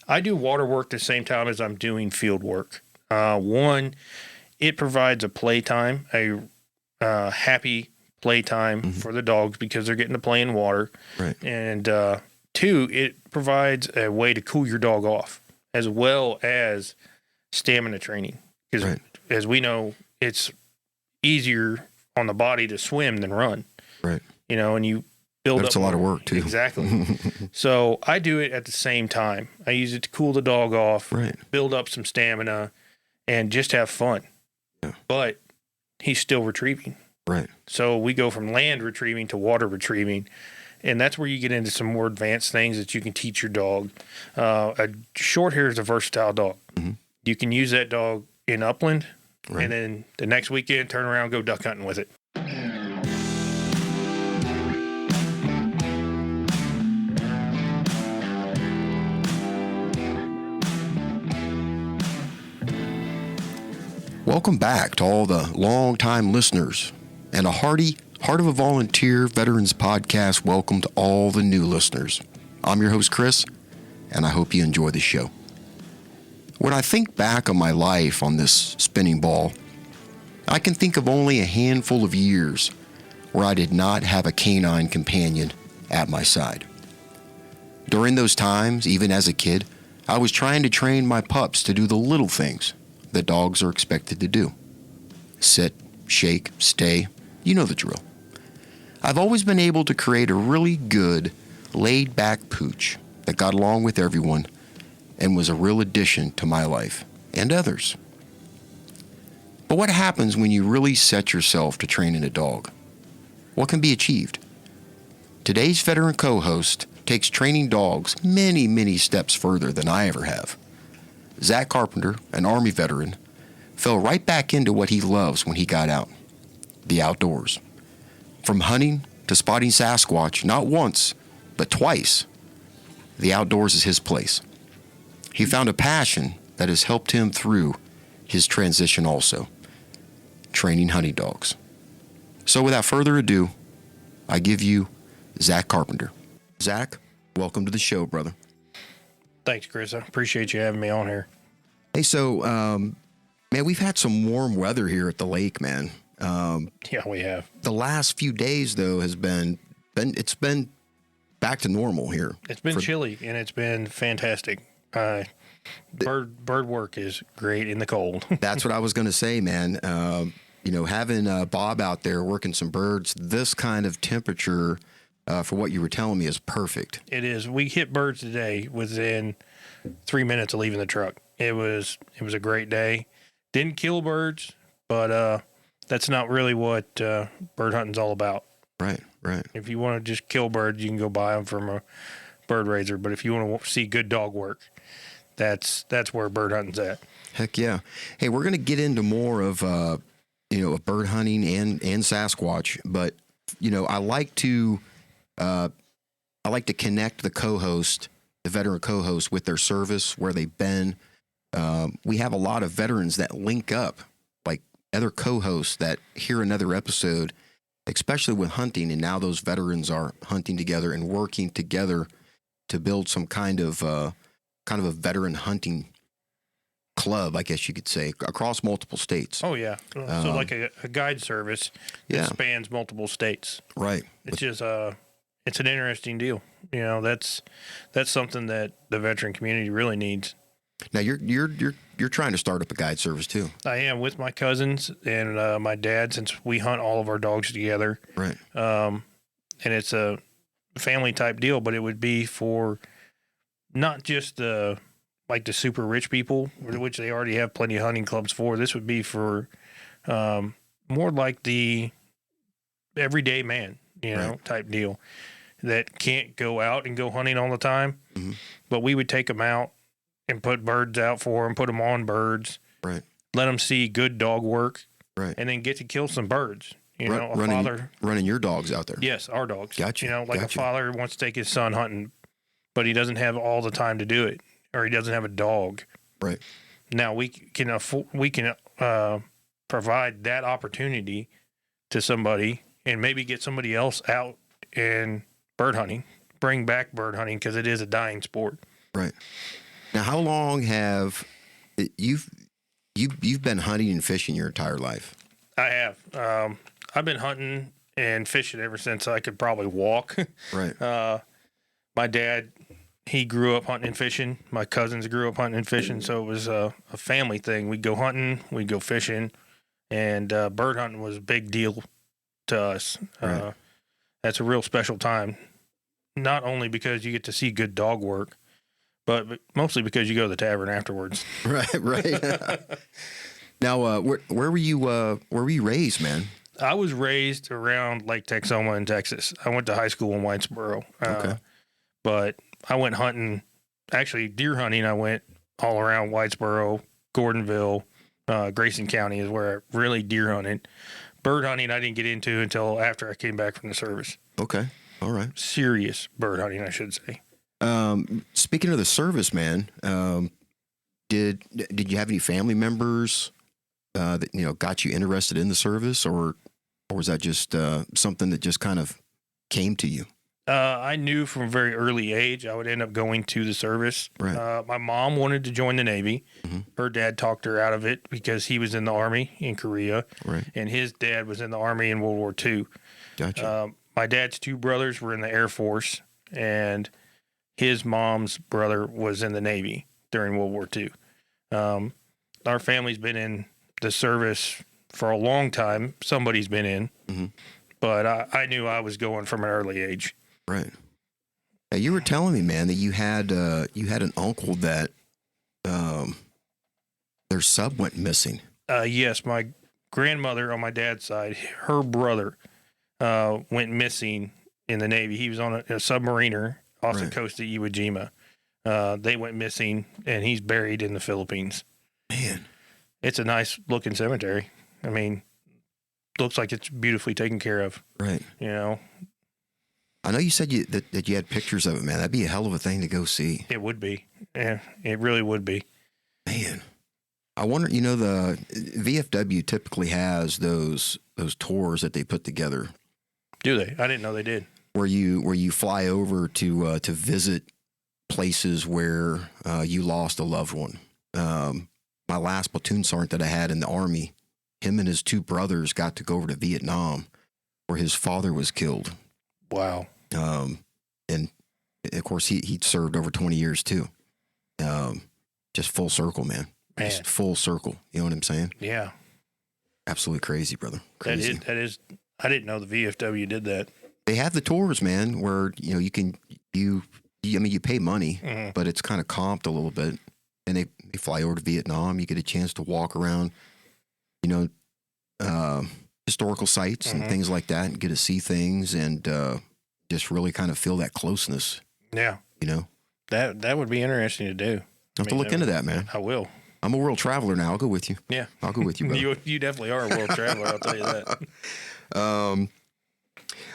I do water work the same time as I'm doing field work. One, it provides a playtime, a happy playtime for the dogs because they're getting to play in water. Right. And two, it provides a way to cool your dog off as well as stamina training. Because as we know, it's easier on the body to swim than run. Right. You know, and you build That's up. a lot of work, too. Exactly. So I do it at the same time. I use it to cool the dog off, build up some stamina, and just have fun. Yeah. But he's still retrieving. Right. So we go from land retrieving to water retrieving. And that's where you get into some more advanced things that you can teach your dog. A short hair is a versatile dog. Mm-hmm. You can use that dog in upland, and then the next weekend turn around and go duck hunting with it. Welcome back to all the long-time listeners and a hearty Heart of a Volunteer Veterans Podcast welcome to all the new listeners. I'm your host, Chris, and I hope you enjoy the show. When I think back on my life on this spinning ball, I can think of only a handful of years where I did not have a canine companion at my side. During those times, even as a kid, I was trying to train my pups to do the little things that dogs are expected to do. Sit, shake, stay, you know the drill. I've always been able to create a really good, laid-back pooch that got along with everyone and was a real addition to my life and others. But what happens when you really set yourself to training a dog? What can be achieved? Today's veteran co-host takes training dogs many, many steps further than I ever have. Zach Carpenter, an Army veteran, fell right back into what he loves when he got out, the outdoors. From hunting to spotting Sasquatch, not once, but twice, the outdoors is his place. He found a passion that has helped him through his transition also, training hunting dogs. So without further ado, I give you Zach Carpenter. Zach, welcome to the show, brother. Thanks, Chris. I appreciate you having me on here. Hey, so, man, we've had some warm weather here at the lake, man. Yeah, we have. The last few days, though, has been back to normal here. It's been chilly, and it's been fantastic. Bird work is great in the cold. That's what I was going to say, man. Having Bob out there working some birds, this kind of temperature, for what you were telling me, is perfect. It is. We hit birds today within 3 minutes of leaving the truck. It was a great day. Didn't kill birds, but that's not really what bird hunting's all about. Right. If you want to just kill birds, you can go buy them from a bird raiser. But if you want to see good dog work, that's where bird hunting's at. Heck yeah. Hey, we're going to get into more of bird hunting and Sasquatch, but I like to connect the co-host, the veteran co-host, with their service, where they've been. We have a lot of veterans that link up, like other co-hosts that hear another episode, especially with hunting, and now those veterans are hunting together and working together to build some kind of a veteran hunting club, I guess you could say, across multiple states. Oh yeah, so like a guide service that spans multiple states. Right. It's just it's an interesting deal. That's something that the veteran community really needs. Now you're trying to start up a guide service too. I am, with my cousins and my dad, since we hunt all of our dogs together. Right. And it's a family type deal, but it would be for not just the super rich people, which they already have plenty of hunting clubs for. This would be for more like the everyday man, type deal that can't go out and go hunting all the time. Mm-hmm. But we would take them out and put birds out for them, put them on birds, right? Let them see good dog work, right? And then get to kill some birds. Running your dogs out there. Yes, our dogs. Gotcha. A father wants to take his son hunting, but he doesn't have all the time to do it, or he doesn't have a dog. Right. Now we can provide that opportunity to somebody, and maybe get somebody else out and bird hunting, bring back bird hunting, because it is a dying sport. Right. Now, how long have you've been hunting and fishing your entire life? I have. I've been hunting and fishing ever since I could probably walk. Right. My dad, he grew up hunting and fishing. My cousins grew up hunting and fishing, so it was a family thing. We'd go hunting, we'd go fishing, and bird hunting was a big deal to us. Right. That's a real special time, not only because you get to see good dog work, but mostly because you go to the tavern afterwards. Right. Now, where were you raised, man? I was raised around Lake Texoma in Texas. I went to high school in Whitesboro. Okay. But I went hunting, actually deer hunting. I went all around Whitesboro, Gordonville, Grayson County is where I really deer hunted. Bird hunting I didn't get into until after I came back from the service. Okay. All right. Serious bird hunting, I should say. Speaking of the service, man, did you have any family members that got you interested in the service, or was that just something that just kind of came to you? I knew from a very early age I would end up going to the service. Right. My mom wanted to join the Navy. Mm-hmm. Her dad talked her out of it because he was in the Army in Korea, Right. and his dad was in the Army in World War II. Gotcha. My dad's two brothers were in the Air Force, and his mom's brother was in the Navy during World War II. Our family's been in the service for a long time. Somebody's been in, Mm-hmm. but I knew I was going from an early age. Right. Now, you were telling me, man, that you had an uncle that their sub went missing. Yes, my grandmother on my dad's side, her brother went missing in the Navy. He was on a submariner off the Right. coast of Iwo Jima. They went missing, and he's buried in the Philippines. Man. It's a nice looking cemetery. I mean, looks like it's beautifully taken care of. Right. You know, I know you said that you had pictures of it, man. That'd be a hell of a thing to go see. it would be. Yeah, it really would be. Man. I wonder, the VFW typically has those tours that they put together Do they? I didn't know they did. where you fly over to visit places where you lost a loved one. My last platoon sergeant that I had in the Army, him and his two brothers got to go over to Vietnam where his father was killed. Wow. And of course he served over 20 years too. Just full circle, man. Man. Just full circle. You know what I'm saying? Yeah. Absolutely crazy, brother. Crazy. That is. I didn't know the VFW did that. They have the tours, man, where you pay money, Mhm. but it's kind of comped a little bit, and they fly over to Vietnam. You get a chance to walk around, historical sites and Mhm. things like that, and get to see things and just really kind of feel that closeness. Yeah. That would be interesting to do. I have to look into that, man. I will. I'm a world traveler now. I'll go with you. Yeah. I'll go with you, brother. You definitely are a world traveler. I'll tell you that.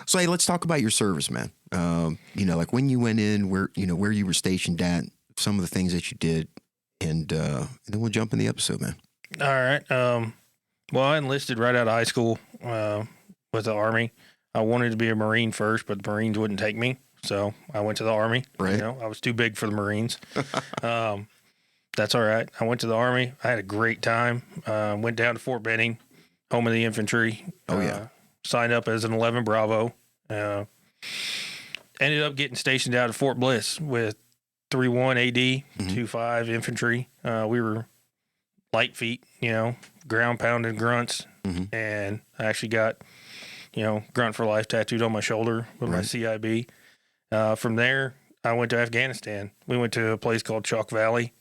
So hey, let's talk about your service, man. Like when you went in, where you were stationed at, some of the things that you did, and then we'll jump in the episode, man. All right. Well, I enlisted right out of high school with the Army. I wanted to be a Marine first, but the Marines wouldn't take me, so I went to the Army. Right. I was too big for the Marines. That's all right. I went to the Army. I had a great time. Went down to Fort Benning, home of the infantry. Oh, yeah. Signed up as an 11 Bravo. Ended up getting stationed out at Fort Bliss with 3-1 AD, 2-5 infantry. We were light feet, ground pounding grunts. Mhm. And I actually got, grunt for life tattooed on my shoulder with my Right. CIB. From there, I went to Afghanistan. We went to a place called Chalk Valley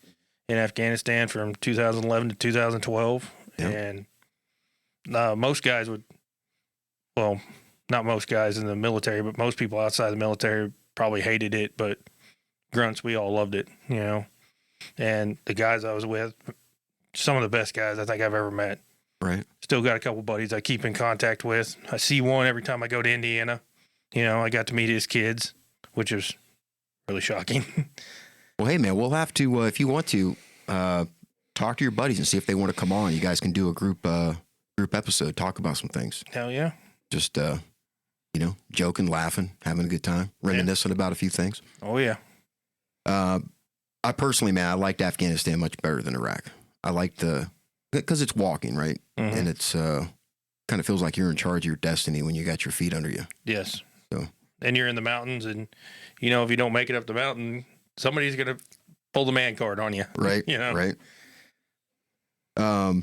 in Afghanistan from 2011 to 2012. Yep. And most guys would, well, not most guys in the military, but most people outside the military probably hated it. But grunts, we all loved it, And the guys I was with, some of the best guys I think I've ever met. Right. Still got a couple buddies I keep in contact with. I see one every time I go to Indiana. I got to meet his kids, which is really shocking. Well, hey, man, we'll have to, if you want to, talk to your buddies and see if they want to come on. You guys can do a group episode, talk about some things. Hell yeah. Just, joking, laughing, having a good time, reminiscing about a few things. Oh, yeah. I personally, man, I liked Afghanistan much better than Iraq. I liked because it's walking, right? Mm-hmm. And it's kind of feels like you're in charge of your destiny when you got your feet under you. Yes. So, and you're in the mountains, and if you don't make it up the mountain, somebody's gonna pull the man card on you. Right. Right. How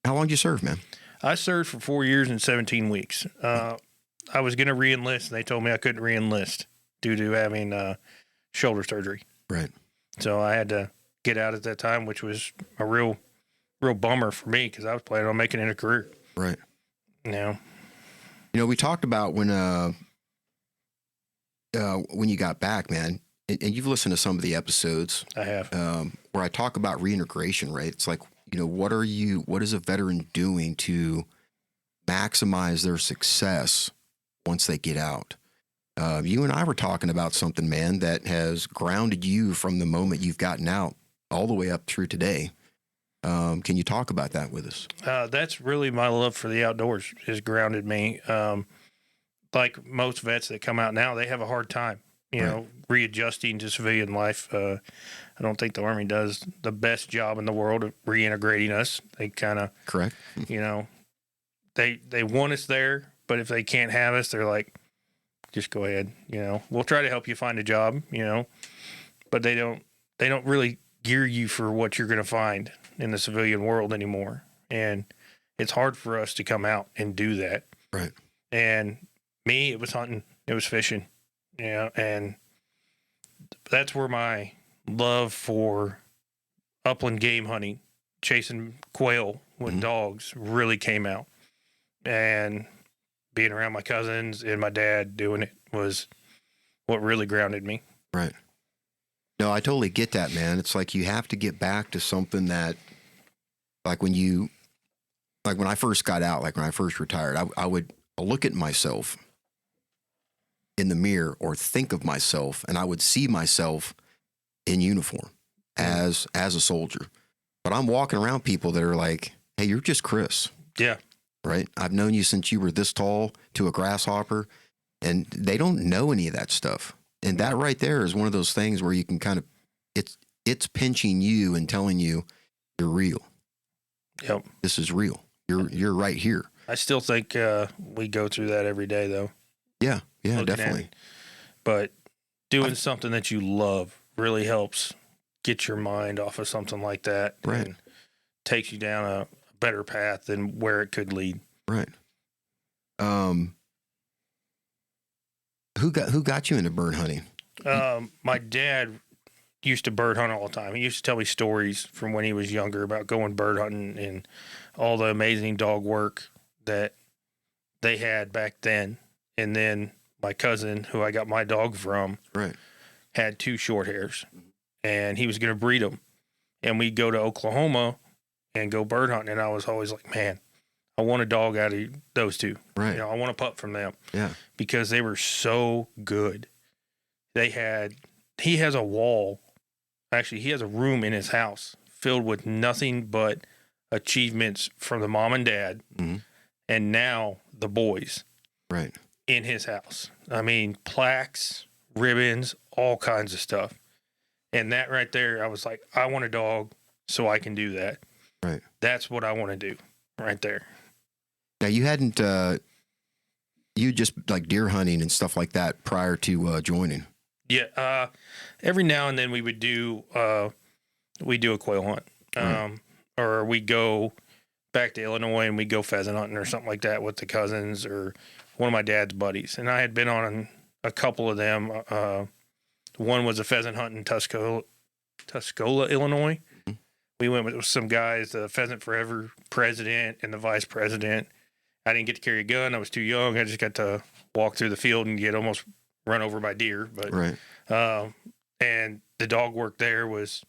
long did you serve, man? I served for 4 years and 17 weeks. I was gonna re-enlist, and they told me I couldn't re-enlist due to having shoulder surgery. Right. So I had to get out at that time, which was a real bummer for me because I was planning on making it a career. Right. Yeah. We talked about when you got back, man, and you've listened to some of the episodes. I have. Where I talk about reintegration, right? It's like, what is a veteran doing to maximize their success once they get out? You and I were talking about something, man, that has grounded you from the moment you've gotten out all the way up through today. Can you talk about that with us? That's really my love for the outdoors has grounded me. Like most vets that come out now, they have a hard time, readjusting to civilian life. I don't think the Army does the best job in the world of reintegrating us. They kind of, correct. They want us there, but if they can't have us, they're like, just go ahead. We'll try to help you find a job. But they don't really gear you for what you're going to find in the civilian world anymore. And it's hard for us to come out and do that. Right. And me, it was hunting, it was fishing, and that's where my love for upland game hunting, chasing quail with dogs really came out. And being around my cousins and my dad doing it was what really grounded me. Right. No, I totally get that, man. It's like you have to get back to something that, like when I first got out, like when I first retired, I would look at myself in the mirror or think of myself, and I would see myself in uniform as a soldier. But I'm walking around people that are like, hey, you're just Chris. Yeah. Right. I've known you since you were this tall to a grasshopper, and they don't know any of that stuff. And that right there is one of those things where you can kind of, it's pinching you and telling you you're real. Yep. This is real. You're right here. I still think we go through that every day, though. Yeah, definitely. But doing something that you love really helps get your mind off of something like that. Right. And takes you down a better path than where it could lead. Right. Who got you into bird hunting? My dad used to bird hunt all the time. He used to tell me stories from when he was younger about going bird hunting and all the amazing dog work that they had back then. And then my cousin, who I got my dog from, right, had 2 short hairs, and he was going to breed them. And we'd go to Oklahoma and go bird hunting. And I was always like, man, I want a dog out of those 2. Right. I want a pup from them. Yeah. Because they were so good. He has a wall. Actually, he has a room in his house filled with nothing but achievements from the mom and dad, and now the boys. Right. In his house. I mean, plaques, ribbons, all kinds of stuff. And that right there, I was like, I want a dog so I can do that. Right. That's what I want to do right there. Now, you hadn't, you just like deer hunting and stuff like that prior to joining. Yeah. Every now and then we would do a quail hunt. Right. Or we go back to Illinois and we go pheasant hunting or something like that with the cousins or one of my dad's buddies. And I had been on a couple of them. One was a pheasant hunt in Tuscola, Illinois. Mm-hmm. We went with some guys, the Pheasant Forever president and the vice president. I didn't get to carry a gun. I was too young. I just got to walk through the field and get almost run over by deer. But right. And the dog work there was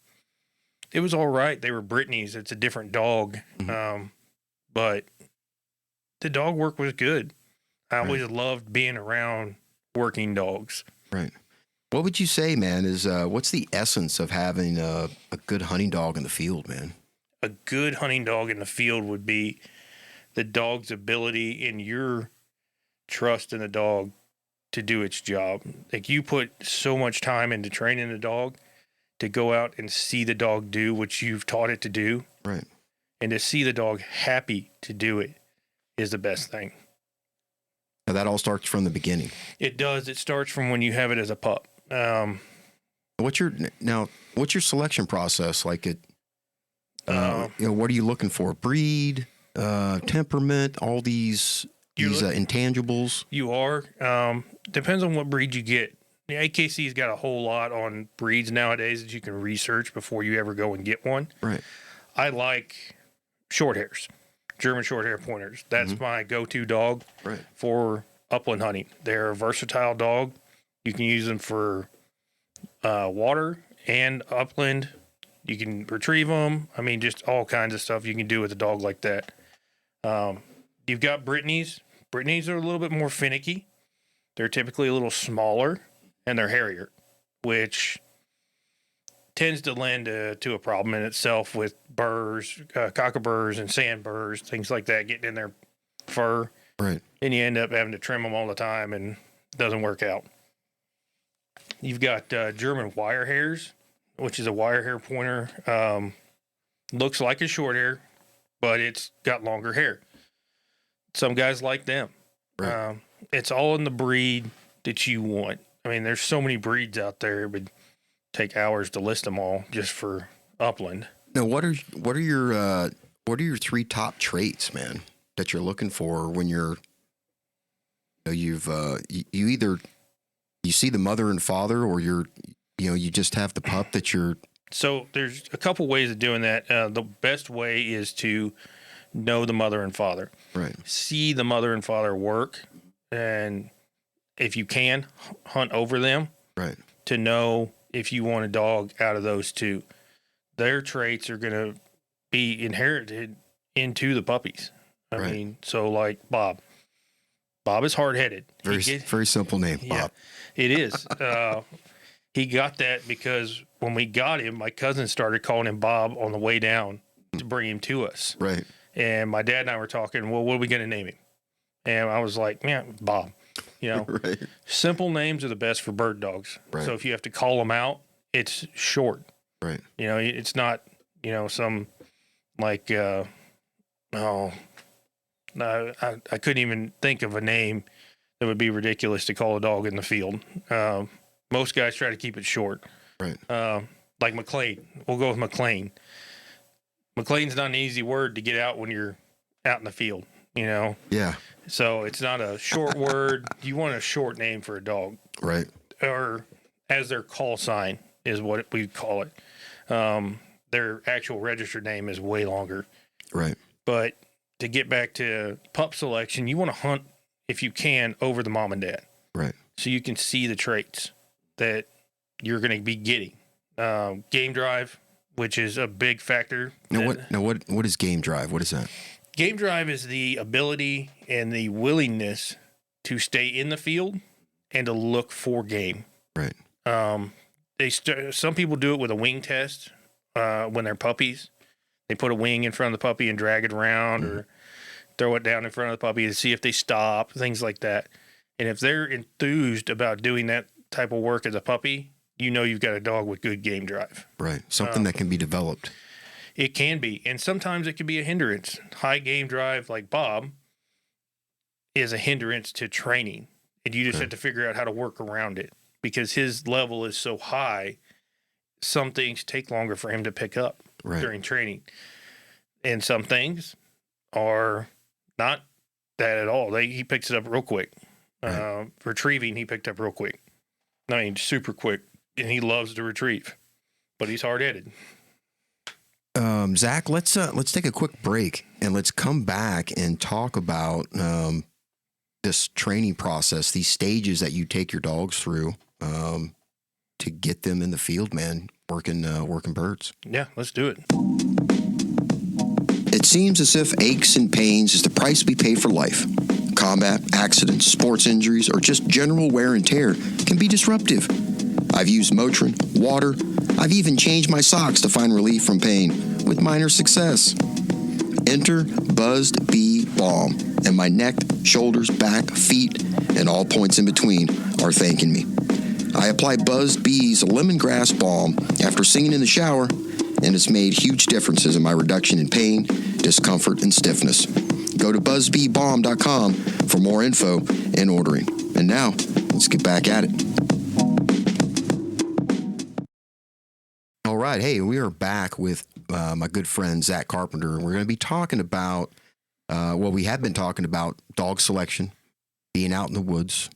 all right. They were Brittany's. It's a different dog. Mm-hmm. But the dog work was good. I always loved being around working dogs. Right. What would you say, man, is what's the essence of having a good hunting dog in the field, man? A good hunting dog in the field would be the dog's ability and your trust in the dog to do its job. Like, you put so much time into training the dog, to go out and see the dog do what you've taught it to do. Right. And to see the dog happy to do it is the best thing. Now, that all starts from the beginning. It does. It starts from when you have it as a pup. What's your selection process like? What are you looking for? Breed, temperament, all these intangibles. You are. Depends on what breed you get. The AKC's got a whole lot on breeds nowadays that you can research before you ever go and get one. Right. I like short hairs, German short hair pointers. That's my go-to dog for upland hunting. They're a versatile dog. You can use them for water and upland. You can retrieve them. I mean, just all kinds of stuff you can do with a dog like that. You've got Brittany's. Brittany's are a little bit more finicky. They're typically a little smaller, and they're hairier, which tends to lend to a problem in itself with burrs, cockaburs, and sandburrs, things like that, getting in their fur. Right. And you end up having to trim them all the time, and it doesn't work out. You've got German wire hairs, which is a wire hair pointer. Looks like a short hair, but it's got longer hair. Some guys like them. Right. It's all in the breed that you want. I mean, there's so many breeds out there. It would take hours to list them all just for upland. Now, what are your three top traits, man, that you're looking for when you either you see the mother and father, or you just have the pup that you're. So there's a couple ways of doing that. The best way is to know the mother and father. Right. See the mother and father work, and if you can, hunt over them. Right. To know if you want a dog out of those two. Their traits are going to be inherited into the puppies. I mean, so like Bob. Bob is hard-headed. Very simple name, Bob. Yeah, it is. He got that because when we got him, my cousin started calling him Bob on the way down to bring him to us. Right. And my dad and I were talking, well, what are we going to name him? And I was like, man, Bob. Right. Simple names are the best for bird dogs. Right. So if you have to call them out, it's short. Right. It's not, some like, I couldn't even think of a name that would be ridiculous to call a dog in the field. Most guys try to keep it short. Right. Like McLean. We'll go with McLean. McLean's not an easy word to get out when you're out in the field, Yeah. So it's not a short word. You want a short name for a dog. Right. Or as their call sign is what we call it. Their actual registered name is way longer. Right. But to get back to pup selection, you want to hunt, if you can, over the mom and dad. Right. So you can see the traits that you're going to be getting. Game drive, which is a big factor. What is game drive? What is that? Game drive is the ability and the willingness to stay in the field and to look for game. Right. Some people do it with a wing test when they're puppies. They put a wing in front of the puppy and drag it around or throw it down in front of the puppy to see if they stop, things like that. And if they're enthused about doing that type of work as a puppy, you've got a dog with good game drive. Right. Something that can be developed. It can be. And sometimes it can be a hindrance. High game drive, like Bob, is a hindrance to training. And you just have to figure out how to work around it because his level is so high. Some things take longer for him to pick up during training. And some things are not that at all. He picks it up real quick. Right. Retrieving, he picked up real quick. I mean, super quick. And he loves to retrieve. But he's hard-headed. Zach, let's take a quick break and let's come back and talk about this training process, these stages that you take your dogs through to get them in the field, man, working birds. Yeah, let's do it. It seems as if aches and pains is the price we pay for life. Combat, accidents, sports injuries, or just general wear and tear can be disruptive. I've used Motrin, water. I've even changed my socks to find relief from pain, with minor success. Enter Buzzed Bee Balm, and my neck, shoulders, back, feet, and all points in between are thanking me. I apply Buzz Bee's lemongrass balm after singing in the shower, and it's made huge differences in my reduction in pain, discomfort, and stiffness. Go to buzzbeebalm.com for more info and ordering. And now, let's get back at it. All right. Hey, we are back with my good friend, Zach Carpenter, and we're going to be talking about, we have been talking about dog selection, being out in the woods.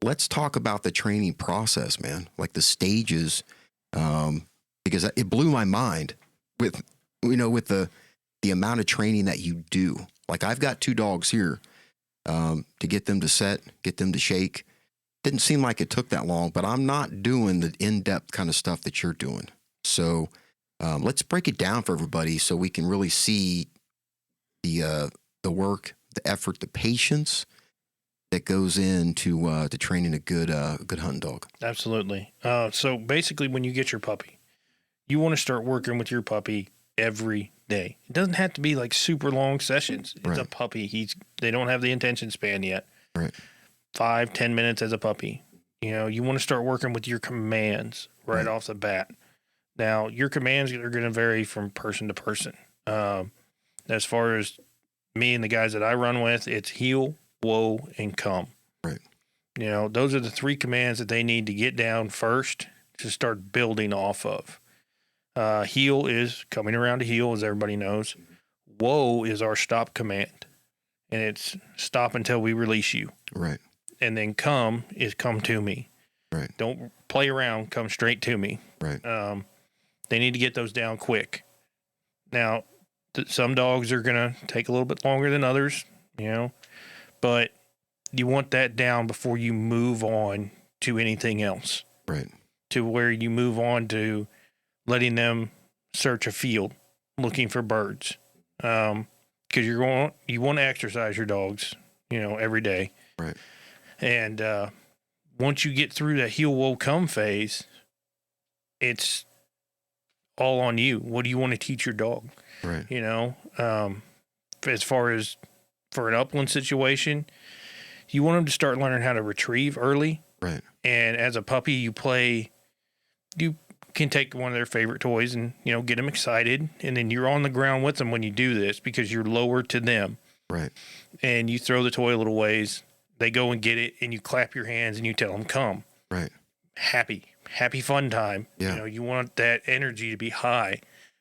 Let's talk about the training process, man, like the stages, because it blew my mind with the amount of training that you do. Like I've got 2 dogs here, to get them to set, get them to shake. Didn't seem like it took that long, but I'm not doing the in-depth kind of stuff that you're doing. So let's break it down for everybody so we can really see the work, the effort, the patience that goes into to training a good hunting dog. Absolutely. So basically, when you get your puppy, you want to start working with your puppy every day. It doesn't have to be like super long sessions. It's a puppy. They don't have the attention span yet. Right. 5-10 minutes as a puppy. You want to start working with your commands right off the bat. Now, your commands are going to vary from person to person. As far as me and the guys that I run with, it's heel, whoa, and come. Right. Those are the 3 commands that they need to get down first to start building off of. Heel is coming around to heel, as everybody knows. Whoa is our stop command, and it's stop until we release you. Right. And then come is come to me. Right. Don't play around. Come straight to me. Right. They need to get those down quick. Now, some dogs are going to take a little bit longer than others, but you want that down before you move on to anything else. Right. To where you move on to letting them search a field, looking for birds. Because you want to exercise your dogs, every day. Right. And once you get through that heel, whoa, come phase, it's all on you. What do you want to teach your dog? Right. As far as for an upland situation, you want them to start learning how to retrieve early. Right. And as a puppy, you can take one of their favorite toys and, get them excited. And then you're on the ground with them when you do this because you're lower to them. Right. And you throw the toy a little ways. They go and get it, and you clap your hands and you tell them, come. Right. Happy fun time. Yeah. You want that energy to be high.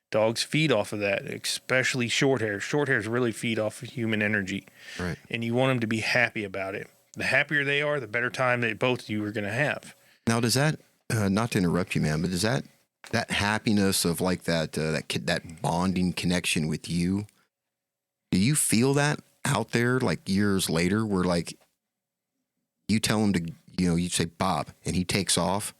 Dogs feed off of that, especially short hairs. Short hairs really feed off of human energy. Right. And you want them to be happy about it. The happier they are, the better time that both of you are going to have. Now, does that, not to interrupt you, man, but does that happiness of like that bonding connection with you, do you feel that out there like years later where like you tell him to, you say Bob and he takes off,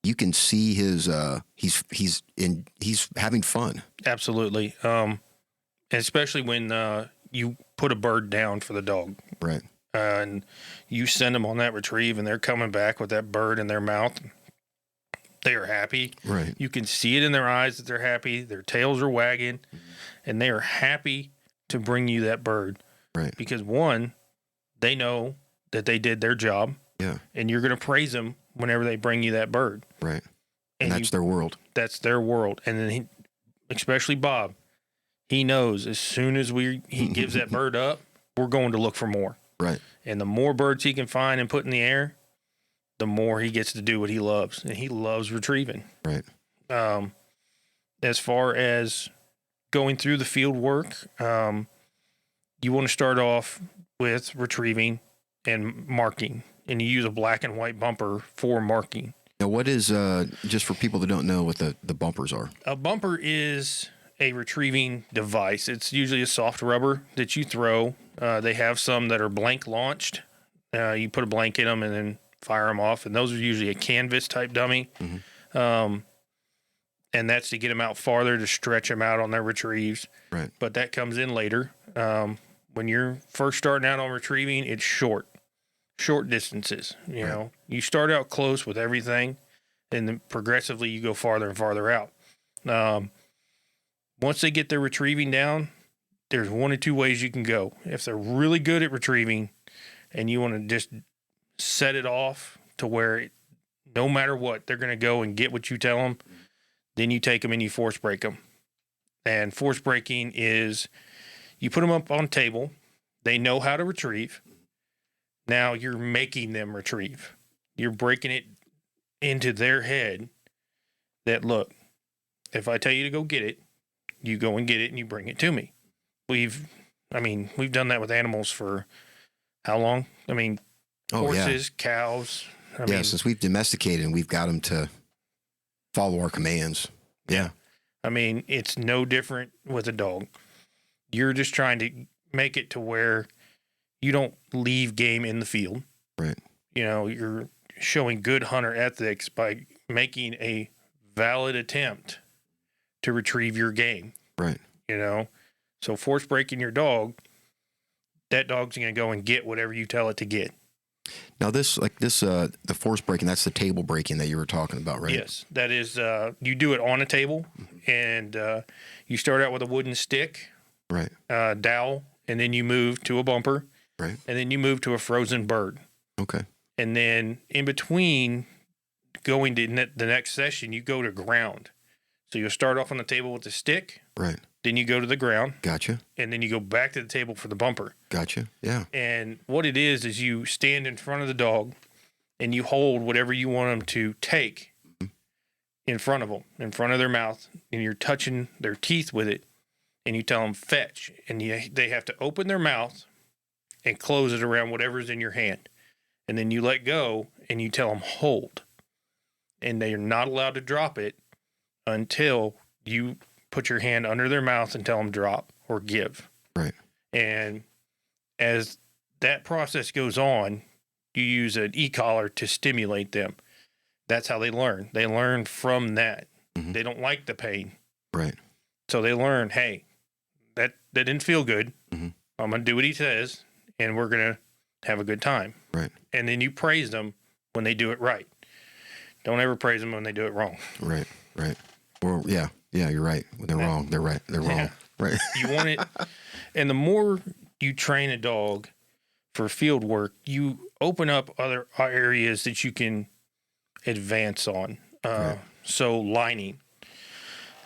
you can see his, he's having fun. Absolutely. Especially when you put a bird down for the dog. Right. And you send them on that retrieve and they're coming back with that bird in their mouth. They are happy. Right. You can see it in their eyes that they're happy. Their tails are wagging and they are happy to bring you that bird. Right. Because one, they know that they did their job. Yeah. And you're going to praise them whenever they bring you that bird. Right. And that's their world. That's their world. And then especially Bob, he knows as soon as he gives that bird up, we're going to look for more. Right. And the more birds he can find and put in the air, the more he gets to do what he loves. And he loves retrieving. Right. As far as going through the field work, you want to start off with retrieving and marking. And you use a black and white bumper for marking. Now, what is, just for people that don't know what the bumpers are? A bumper is a retrieving device. It's usually a soft rubber that you throw. They have some that are blank launched. You put a blank in them and then fire them off. And those are usually a canvas type dummy. Mm-hmm. And that's to get them out farther, to stretch them out on their retrieves. Right. But that comes in later. When you're first starting out on retrieving, it's short distances. You know, you start out close with everything, and then progressively you go farther and farther out. Once they get their retrieving down, there's one or two ways you can go. If they're really good at retrieving and you want to just set it off to where no matter what, they're going to go and get what you tell them. Then you take them and you force break them. And force breaking is you put them up on a table. They know how to retrieve. Now you're making them retrieve. You're breaking it into their head that, look, if I tell you to go get it, you go and get it and you bring it to me. We've done that with animals for how long? I mean, horses, cows. I mean, since we've domesticated and we've got them to follow our commands. Yeah. I mean, it's no different with a dog. You're just trying to make it to where you don't leave game in the field. Right. You know, you're showing good hunter ethics by making a valid attempt to retrieve your game. Right. You know, so force breaking your dog, that dog's going to go and get whatever you tell it to get. Now the force breaking, that's the table breaking that you were talking about, right? Yes, that is, you do it on a table, and you start out with a wooden stick, right, dowel, and then you move to a bumper, right, and then you move to a frozen bird. Okay. And then in between going to the next session, you go to ground. So you'll start off on the table with the stick. Right. Then you go to the ground. Gotcha. And then you go back to the table for the bumper. Gotcha. Yeah. And what it is you stand in front of the dog and you hold whatever you want them to take in front of them, in front of their mouth, and you're touching their teeth with it, and you tell them fetch. And they have to open their mouth and close it around whatever's in your hand. And then you let go and you tell them hold. And they are not allowed to drop it until you put your hand under their mouth and tell them drop or give. Right. And as that process goes on, you use an e-collar to stimulate them. That's how they learn. They learn from that. Mm-hmm. They don't like the pain. Right. So they learn, hey, that didn't feel good. Mm-hmm. I'm going to do what he says, and we're going to have a good time. Right. And then you praise them when they do it right. Don't ever praise them when they do it wrong. Right. Right. Well, yeah, you're right. When they're wrong, they're right. They're wrong. Right. You want it. And the more you train a dog for field work, you open up other areas that you can advance on. Right. So lining.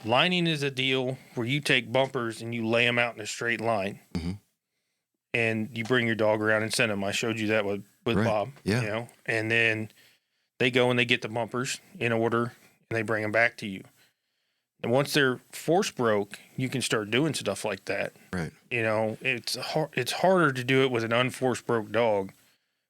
Lining is a deal where you take bumpers and you lay them out in a straight line. Mm-hmm. And you bring your dog around and send them. I showed you that with Right. Bob. Yeah. You know, and then they go and they get the bumpers in order and they bring them back to you. And once they're force broke, you can start doing stuff like that. Right. You know, it's harder to do it with an unforced broke dog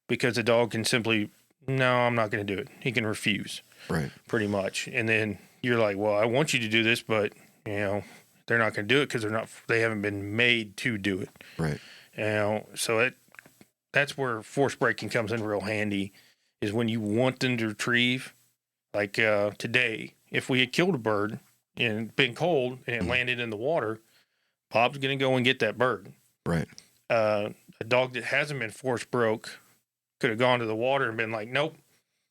because the dog can simply, no, I'm not going to do it. He can refuse. Right. Pretty much. And then you're like, well, I want you to do this, but you know, they're not going to do it because they haven't been made to do it. Right. You know, so that's where force breaking comes in real handy, is when you want them to retrieve. Like today, if we had killed a bird and been cold and it landed in the water, Bob's going to go and get that bird. Right. A dog that hasn't been force broke could have gone to the water and been like, nope,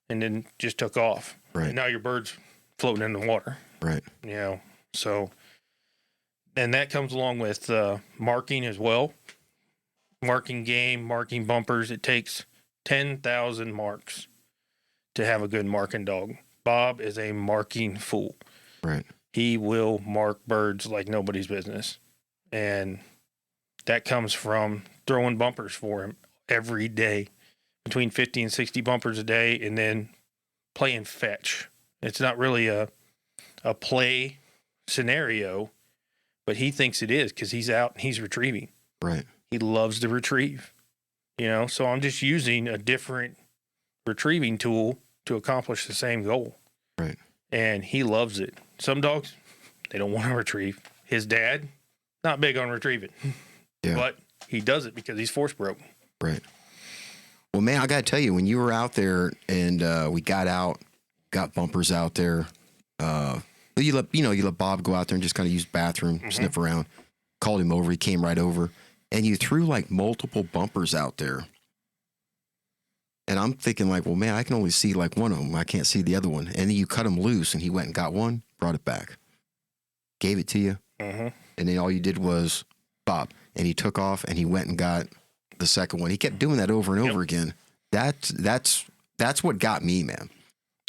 and then just took off. Right. And now your bird's floating in the water. Right. You know, so, and that comes along with marking as well. Marking game, marking bumpers. It takes 10,000 marks to have a good marking dog. Bob is a marking fool. Right. He will mark birds like nobody's business. And that comes from throwing bumpers for him every day, between 50 and 60 bumpers a day, and then playing fetch. It's not really a play scenario, but he thinks it is because he's out and he's retrieving. Right. He loves to retrieve, you know, so I'm just using a different retrieving tool to accomplish the same goal. Right. And he loves it. Some dogs, they don't want to retrieve. His dad, not big on retrieving, Yeah. but he does it because he's force broke. Right. Well, man, I got to tell you, when you were out there and we got bumpers out there, you let Bob go out there and just kind of use the bathroom, sniff around, called him over. He came right over. And you threw like multiple bumpers out there. And I'm thinking like, well, man, I can only see like one of them. I can't see the other one. And then you cut him loose and he went and got one, brought it back, gave it to you. Mm-hmm. And then all you did was Bob. And he took off and he went and got the second one. He kept doing that over and over again. That's that's what got me, man.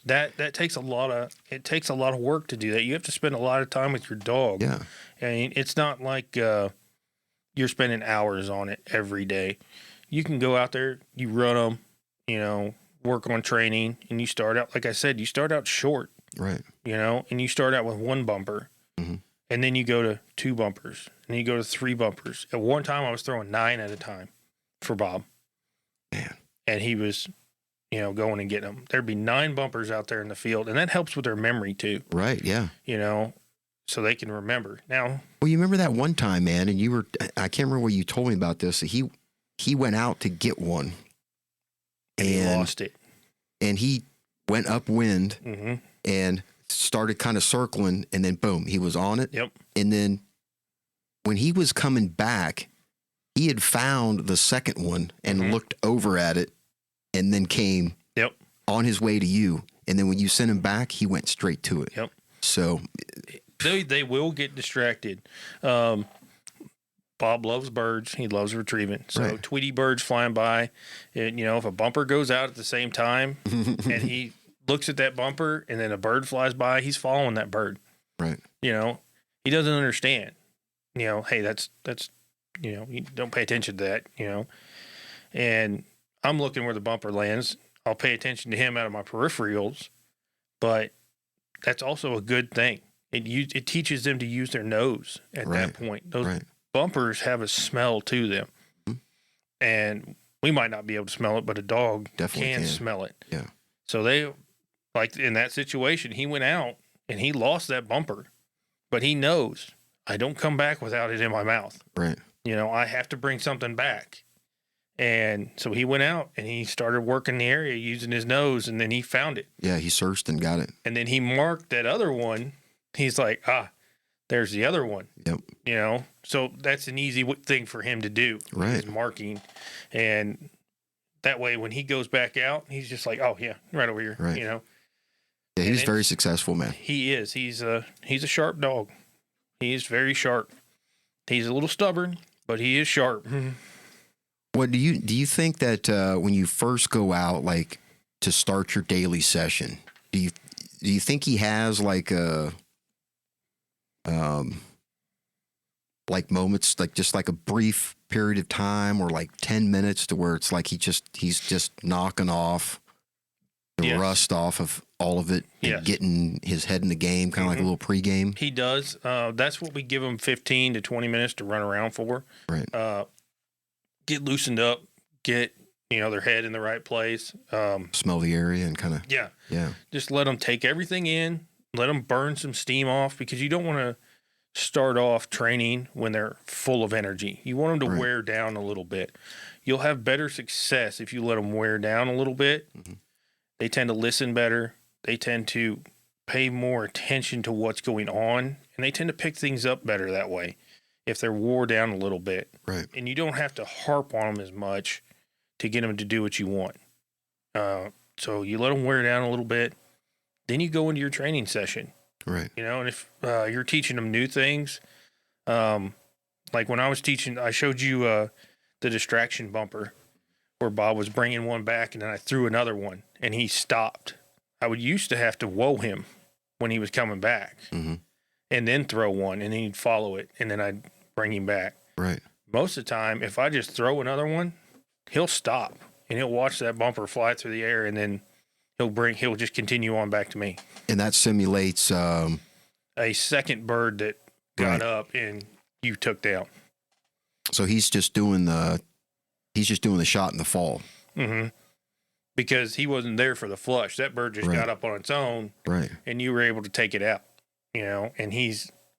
That takes a lot of work to do that. You have to spend a lot of time with your dog. Yeah. And it's not like you're spending hours on it every day. You can go out there, you run them, you know, work on training, and you start out, like I said, you start out short. Right. You know, and you start out with one bumper, mm-hmm. and then you go to 2 bumpers, and then you go to 3 bumpers. At one time, I was throwing 9 at a time for Bob. Man. And he was, you know, going and getting them. There'd be 9 bumpers out there in the field, and that helps with their memory too. Right, yeah. You know, so they can remember. Now, well, you remember that one time, man, and I can't remember what you told me about this. He went out to get one, and he lost it. And he went upwind mm-hmm. and started kind of circling, and then boom, he was on it. Yep. And then when he was coming back, he had found the second one and mm-hmm. looked over at it, and then came yep. on his way to you. And then when you sent him back, he went straight to it. Yep. So they will get distracted. Bob loves birds. He loves retrieving. So right. Tweety birds flying by, and, you know, if a bumper goes out at the same time and he looks at that bumper and then a bird flies by, he's following that bird. Right. You know, he doesn't understand, you know, hey, that's, you know, you don't pay attention to that, you know, and I'm looking where the bumper lands. I'll pay attention to him out of my peripherals, but that's also a good thing. It teaches them to use their nose at right. that point. Those right. bumpers have a smell to them, mm-hmm. and we might not be able to smell it, but a dog definitely can smell it. Yeah. So they, like in that situation, he went out and he lost that bumper, but he knows I don't come back without it in my mouth. Right. You know, I have to bring something back. And so he went out and he started working the area using his nose, and then he found it. Yeah, he searched and got it. And then he marked that other one. He's like, there's the other one. Yep. You know, so that's an easy thing for him to do. Right. Is marking. And that way, when he goes back out, he's just like, oh, yeah, right over here. Right. You know? Yeah, he's very successful, man. He is. He's a sharp dog. He is very sharp. He's a little stubborn, but he is sharp. What do you think that when you first go out, like to start your daily session, do you think he has like a like moments, like just like a brief period of time, or like 10 minutes to where it's like he's just knocking off the yes. rust off of all of it and yes. getting his head in the game, kind of like a little pregame? He does. That's what we give him 15 to 20 minutes to run around for. Right. Get loosened up, get, you know, their head in the right place. Smell the area and kind of. Yeah. Yeah. Just let them take everything in, let them burn some steam off, because you don't want to start off training when they're full of energy. You want them to right. wear down a little bit. You'll have better success if you let them wear down a little bit. Mm-hmm. They tend to listen better. They tend to pay more attention to what's going on, and they tend to pick things up better that way if they're wore down a little bit. Right. And you don't have to harp on them as much to get them to do what you want. So you let them wear down a little bit, then you go into your training session. Right. You know, and if you're teaching them new things, like when I was teaching, I showed you the distraction bumper where Bob was bringing one back, and then I threw another one, and he stopped. I would used to have to whoa him when he was coming back, mm-hmm. and then throw one, and then he'd follow it, and then I'd bring him back. Right. Most of the time, if I just throw another one, he'll stop, and he'll watch that bumper fly through the air, and then he'll just continue on back to me. And that simulates a second bird that got right. up and you took down. So he's just doing the shot in the fall. Mm-hmm. Because he wasn't there for the flush. That bird just right. got up on its own. Right. And you were able to take it out. You know, and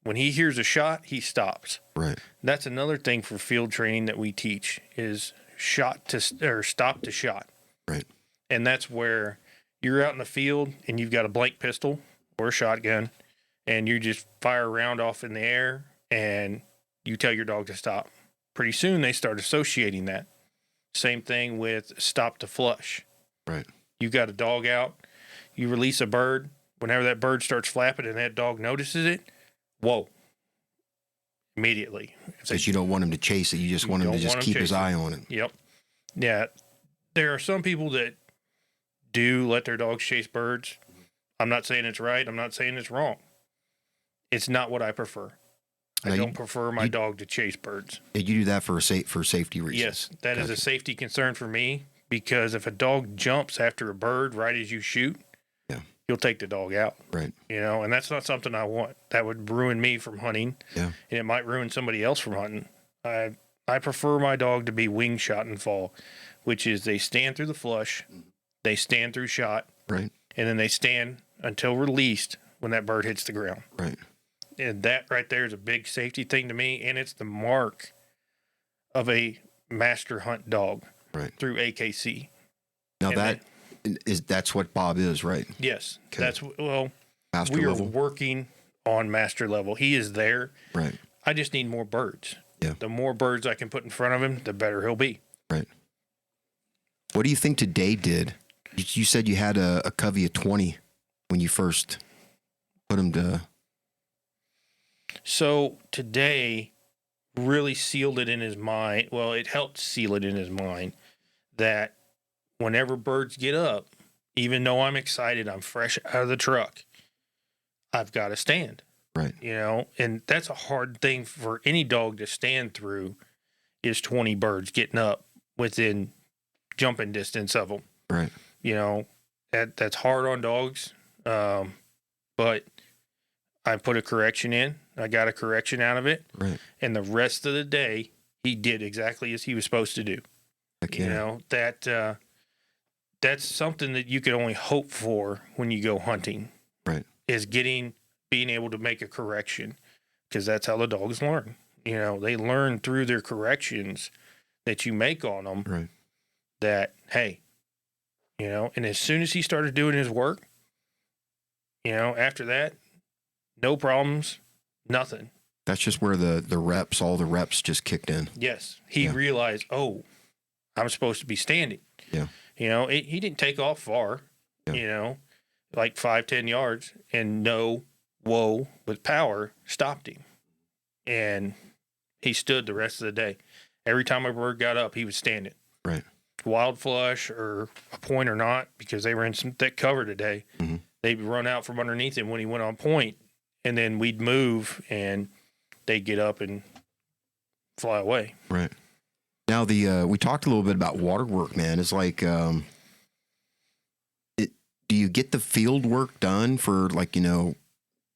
when he hears a shot, he stops. Right. That's another thing for field training that we teach is stop to shot. Right. And that's where you're out in the field and you've got a blank pistol or a shotgun, and you just fire a round off in the air and you tell your dog to stop. Pretty soon they start associating that. Same thing with stop to flush. Right. You got a dog out, you release a bird. Whenever that bird starts flapping and that dog notices it, whoa. Immediately. Because you don't want him to chase it. You just want him to just keep his eye on it. Yep. Yeah. There are some people that do let their dogs chase birds. I'm not saying it's right. I'm not saying it's wrong. It's not what I prefer. I don't prefer my dog to chase birds. You do that for safety reasons. Yes, that is a safety concern for me, because if a dog jumps after a bird right as you shoot, you'll take the dog out. Right. And that's not something I want. That would ruin me from hunting. Yeah. And it might ruin somebody else from hunting. I prefer my dog to be wing shot and fall, which is they stand through the flush, they stand through shot, right, and then they stand until released when that bird hits the ground. Right. And that right there is a big safety thing to me, and it's the mark of a master hunt dog. Right. Through AKC. Now that's what Bob is, right? Yes. Okay. Master level. Are working on master level. He is there. Right. I just need more birds. Yeah. The more birds I can put in front of him, the better he'll be. Right. What do you think today did? You said you had a covey of 20 when you first put him to. So today really sealed it in his mind. Well, it helped seal it in his mind that whenever birds get up, even though I'm excited, I'm fresh out of the truck, I've got to stand. Right. And that's a hard thing for any dog to stand through, is 20 birds getting up within jumping distance of them. Right. That's hard on dogs. But I put a correction in. I got a correction out of it. Right. And the rest of the day, he did exactly as he was supposed to do. Okay. That's something that you can only hope for when you go hunting. Right. Is being able to make a correction, because that's how the dogs learn. They learn through their corrections that you make on them. Right. That, hey, and as soon as he started doing his work, after that, no problems, nothing. That's just where all the reps just kicked in. Yes. He realized, oh, I'm supposed to be standing. Yeah. He didn't take off far, like 5-10 yards, and no whoa with power stopped him. And he stood the rest of the day. Every time a bird got up, he was standing. Right. Wild flush or a point or not, because they were in some thick cover today. Mm-hmm. They'd run out from underneath him when he went on point, and then we'd move and they'd get up and fly away. Right. Now we talked a little bit about water work, man. It's like, do you get the field work done for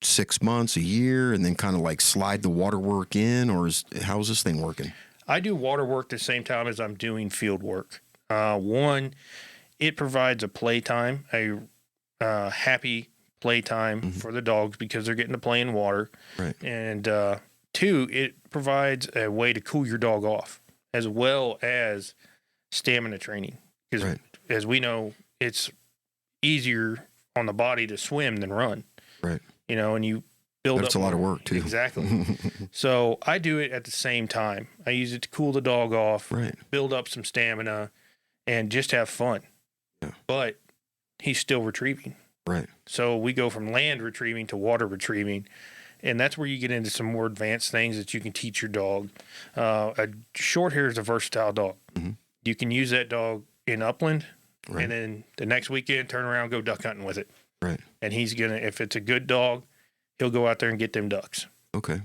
6 months, a year, and then kind of like slide the water work in, or how's this thing working? I do water work the same time as I'm doing field work. One, it provides a playtime, a happy playtime for the dogs, because they're getting to play in water. Right. And two, it provides a way to cool your dog off, as well as stamina training. Because as we know, it's easier on the body to swim than run. Right. And you build up. That's a lot of work too. Exactly. So I do it at the same time. I use it to cool the dog off, build up some stamina, and just have fun. Yeah. But he's still retrieving. Right. So we go from land retrieving to water retrieving. And that's where you get into some more advanced things that you can teach your dog. A short hair is a versatile dog. Mm-hmm. You can use that dog in upland, and then the next weekend turn around and go duck hunting with it. Right. And he's if it's a good dog, he'll go out there and get them ducks. Okay.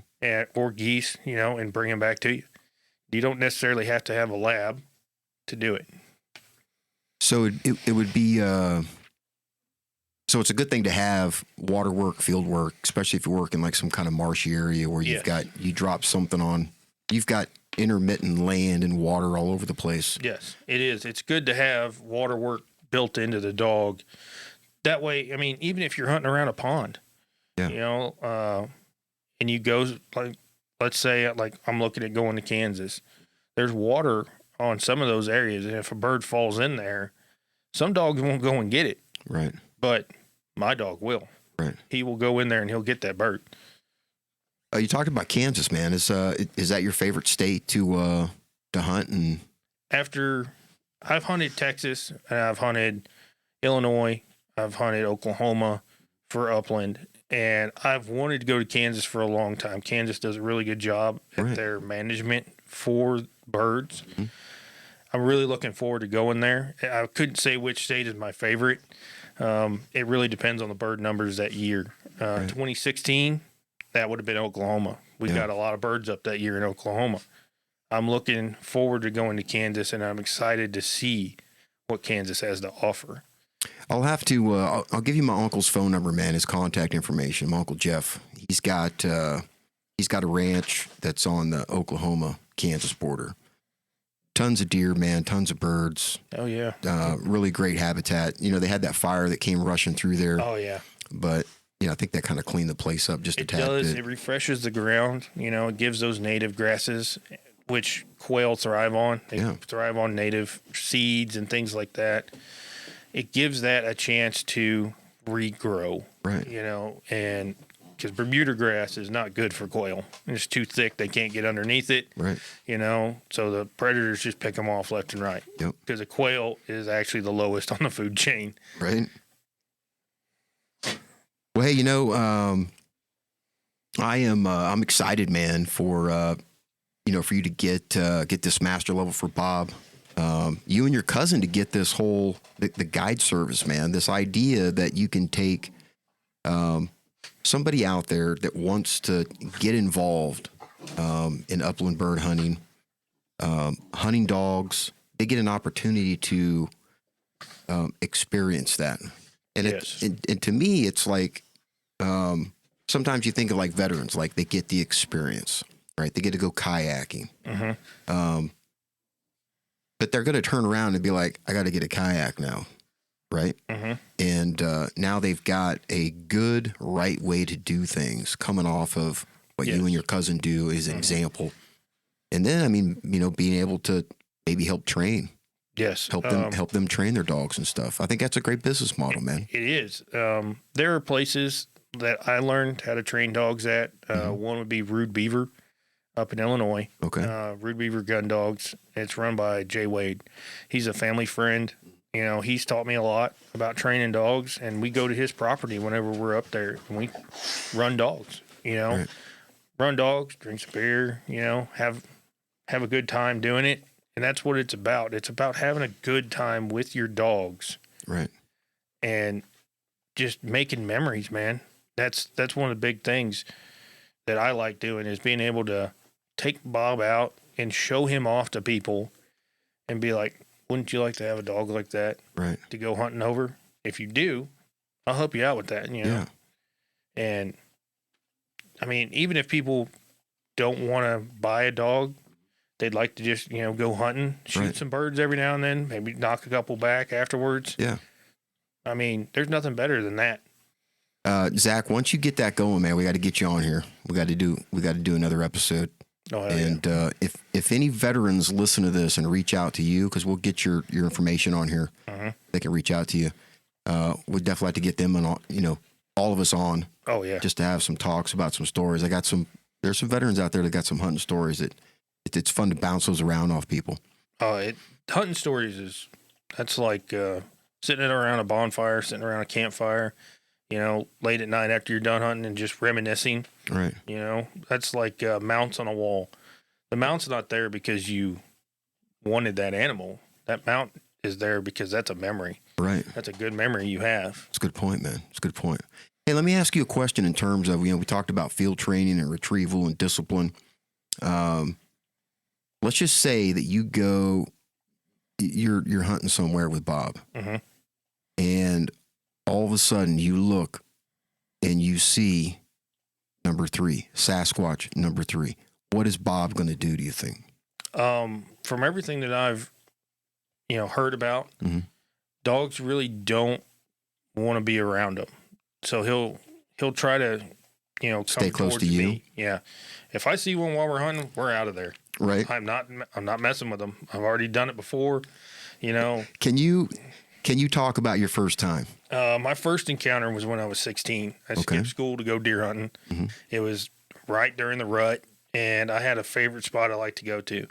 Or geese, and bring them back to you. You don't necessarily have to have a lab to do it. So it would be... So it's a good thing to have water work, field work, especially if you work in like some kind of marshy area where you drop something on, you've got intermittent land and water all over the place. Yes, it is. It's good to have water work built into the dog. That way, even if you're hunting around a pond, and you go, like, let's say, like I'm looking at going to Kansas, there's water on some of those areas. And if a bird falls in there, some dogs won't go and get it. Right. But my dog will. Right. He will go in there and he'll get that bird. You talked about Kansas, man. Is that your favorite state to hunt? And after I've hunted Texas, and I've hunted Illinois, I've hunted Oklahoma for upland, and I've wanted to go to Kansas for a long time. Kansas does a really good job at their management for birds. Mm-hmm. I'm really looking forward to going there. I couldn't say which state is my favorite. It really depends on the bird numbers that year. 2016, that would have been Oklahoma. We got a lot of birds up that year in Oklahoma. I'm looking forward to going to Kansas, and I'm excited to see what Kansas has to offer. I'll have to. I'll give you my uncle's phone number, man. His contact information. My uncle Jeff. He's got a ranch that's on the Oklahoma-Kansas border. Tons of deer, man. Tons of birds. Oh yeah. Really great habitat. You know, they had that fire that came rushing through there. Oh yeah. But you know, I think that kind of cleaned the place up just a tad bit. It refreshes the ground. You know, it gives those native grasses, which quail thrive on. They thrive on native seeds and things like that. It gives that a chance to regrow. Right. You know, and because Bermuda grass is not good for quail. It's too thick. They can't get underneath it. Right. You know, so the predators just pick them off left and right. Yep. Because a quail is actually the lowest on the food chain. Right. Well, hey, you know, I'm excited, man, for for you to get this master level for Bob. You and your cousin to get this whole the guide service, man. This idea that you can take somebody out there that wants to get involved in upland bird hunting, hunting dogs. They get an opportunity to experience that, and and to me, it's like sometimes you think of like veterans, like they get the experience, right? They get to go kayaking. But they're going to turn around and be like, I got to get a kayak now. Right. And now they've got a good, right way to do things coming off of what you and your cousin do as an example. And then, I mean, you know, being able to maybe help train. Yes. Help them train their dogs and stuff. I think that's a great business model, man. It is. There are places that I learned how to train dogs at. One would be Rude Beaver up in Illinois. Okay. Rude Beaver Gun Dogs. It's run by Jay Wade. He's a family friend. You know, he's taught me a lot about training dogs, and we go to his property whenever we're up there, and we run dogs, you know, run dogs, drink some beer, you know, have a good time doing it. And that's what it's about. It's about having a good time with your dogs. Right. And just making memories, man. That's one of the big things that I like doing is being able to take Bob out and show him off to people and be like, wouldn't you like to have a dog like that to go hunting over? If you do, I'll help you out with that, you know? Yeah. And, I mean, even if people don't want to buy a dog, they'd like to just, you know, go hunting, shoot some birds every now and then, maybe knock a couple back afterwards. Yeah. I mean, there's nothing better than that. Zach, once you get that going, man, we got to get you on here. We got to do another episode. Oh, and if any veterans listen to this and reach out to you, because we'll get your information on here, they can reach out to you. We'd definitely like to get them and all of us on. Oh yeah, just to have some talks about some stories. There's some veterans out there that got some hunting stories that it's fun to bounce those around off people. Hunting stories that's like sitting around a bonfire, sitting around a campfire. You know, late at night after you're done hunting and just reminiscing. Right. You know, that's like mounts on a wall. The mount's not there because you wanted that animal. That mount is there because that's a memory. Right. That's a good memory you have. It's a good point, man. It's a good point. Hey, let me ask you a question in terms of, we talked about field training and retrieval and discipline. Let's just say that you're hunting somewhere with Bob. And all of a sudden you look and you see number 3, Sasquatch number 3. What is Bob going to do, do you think? From everything that I've, heard about, dogs really don't want to be around him. So he'll try to, stay come close to you. Me. Yeah. If I see one while we're hunting, we're out of there. Right. I'm not messing with them. I've already done it before, Can you talk about your first time? My first encounter was when I was 16. I skipped school to go deer hunting. It was right during the rut, and I had a favorite spot I like to go to.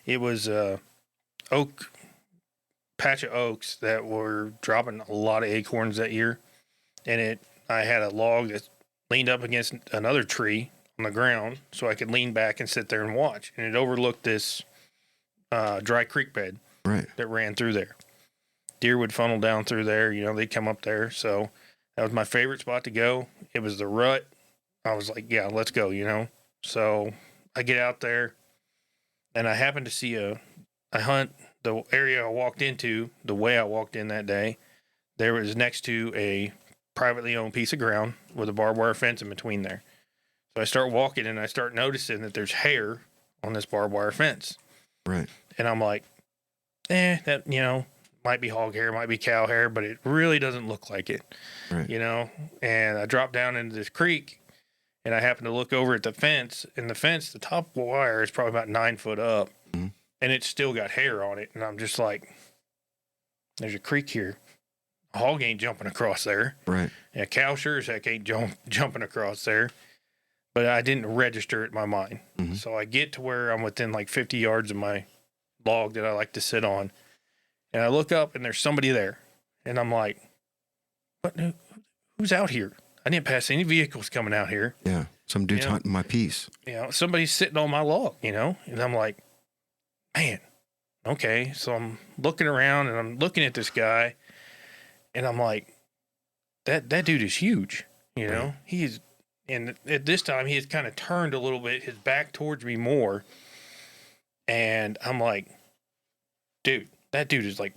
It was patch of oaks that were dropping a lot of acorns that year, and I had a log that leaned up against another tree on the ground, so I could lean back and sit there and watch. And it overlooked this dry creek bed. Right. that ran through there. Deer would funnel down through there. They'd come up there. So that was my favorite spot to go. It was the rut. I was like, yeah, let's go. So I get out there, and I happened to see I hunt the area I walked into, the way I walked in that day. There was next to a privately owned piece of ground with a barbed wire fence in between there. So I start walking, and I start noticing that there's hair on this barbed wire fence. Right. And I'm like, that, might be hog hair, might be cow hair, but it really doesn't look like it, Right. And I dropped down into this creek, and I happened to look over at the fence, and the top wire is probably about 9 foot up, mm-hmm. and it's still got hair on it. And I'm just like, there's a creek here. A hog ain't jumping across there. Right. And a cow sure as heck ain't jumping across there. But I didn't register it in my mind. Mm-hmm. So I get to where I'm within like 50 yards of my log that I like to sit on. And I look up, and there's somebody there. And I'm like, what? Who's out here? I didn't pass any vehicles coming out here. Yeah. Some dude's hunting my piece. Somebody's sitting on my log, and I'm like, man, okay. So I'm looking around, and I'm looking at this guy, and I'm like, that dude is huge, Right. And at this time, he has kind of turned a little bit, his back towards me more. And I'm like, dude, that dude is like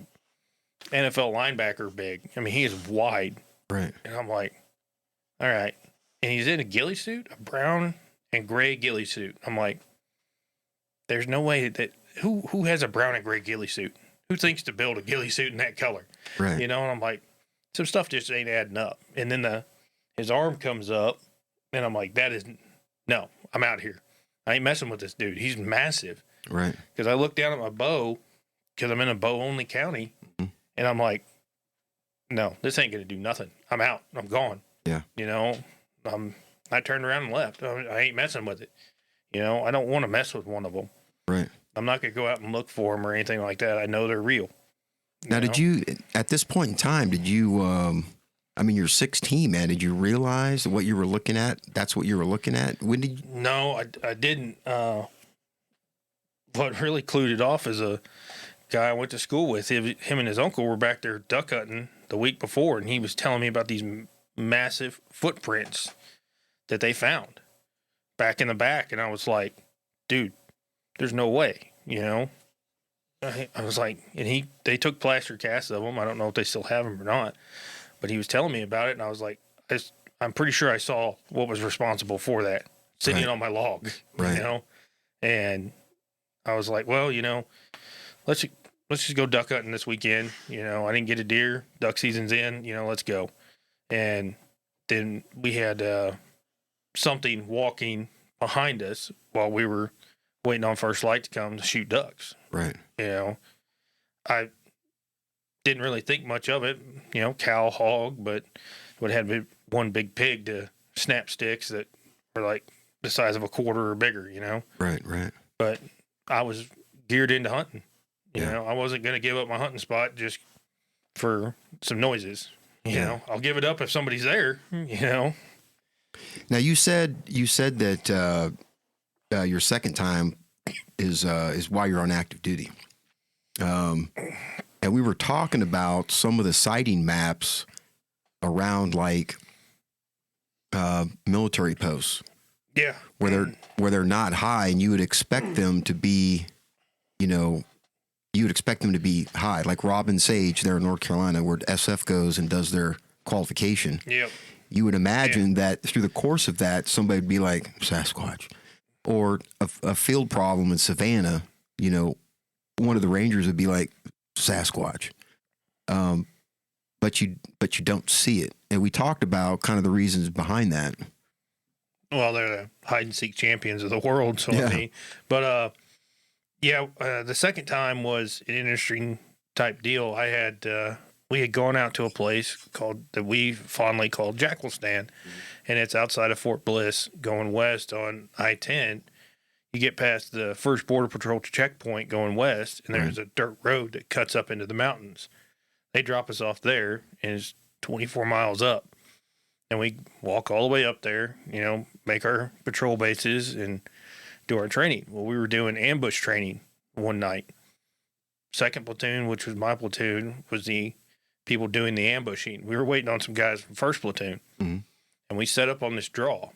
NFL linebacker big. I mean, he is wide. Right. And I'm like, all right. And he's in a ghillie suit, a brown and gray ghillie suit. I'm like, there's no way that who has a brown and gray ghillie suit? Who thinks to build a ghillie suit in that color? Right. And I'm like, some stuff just ain't adding up. And then his arm comes up, and I'm like, no, I'm out here. I ain't messing with this dude. He's massive. Right. Because I look down at my bow, because I'm in a bow-only county, mm-hmm. and I'm like, no, this ain't going to do nothing. I'm out. I'm gone. Yeah. I turned around and left. I ain't messing with it. I don't want to mess with one of them. Right. I'm not going to go out and look for them or anything like that. I know they're real. Now, did you, at this point in time, you're 16, man. Did you realize what you were looking at? That's what you were looking at? When did you? No, I didn't. What really clued it off is a guy I went to school with. Him and his uncle were back there duck hunting the week before, and he was telling me about these massive footprints that they found back in the back. And I was like, dude, there's no way, I was like, and they took plaster casts of them. I don't know if they still have them or not, but he was telling me about it. And I was like, I'm pretty sure I saw what was responsible for that sitting on my log, right. And I was like, well, let's just go duck hunting this weekend. I didn't get a deer. Duck season's in, let's go. And then we had something walking behind us while we were waiting on first light to come to shoot ducks. Right. I didn't really think much of it, cow, hog, but would have one big pig to snap sticks that were like the size of a quarter or bigger, Right, right. But I was geared into hunting. Yeah. I wasn't going to give up my hunting spot just for some noises. I'll give it up if somebody's there, Now, you said that your second time is while you're on active duty. And we were talking about some of the sighting maps around like military posts. Yeah. Where they're not high, and you would expect them to be, high, like Robin Sage there in North Carolina, where SF goes and does their qualification. Yep. You would imagine that through the course of that, somebody would be like Sasquatch, or a field problem in Savannah. One of the rangers would be like Sasquatch, but you don't see it. And we talked about kind of the reasons behind that. Well, they're the hide and seek champions of the world, so yeah. I mean, but the second time was an interesting type deal. We had gone out to a place that we fondly called Jackal Stand, and it's outside of Fort Bliss, going west on I-10. You get past the first Border Patrol checkpoint going west, and there's a dirt road that cuts up into the mountains. They drop us off there, and it's 24 miles up. And we walk all the way up there, make our patrol bases and do our training. Well, we were doing ambush training one night. second platoon, which was my platoon, was the people doing the ambushing. We were waiting on some guys from first platoon, Mm-hmm. and we set up on this draw,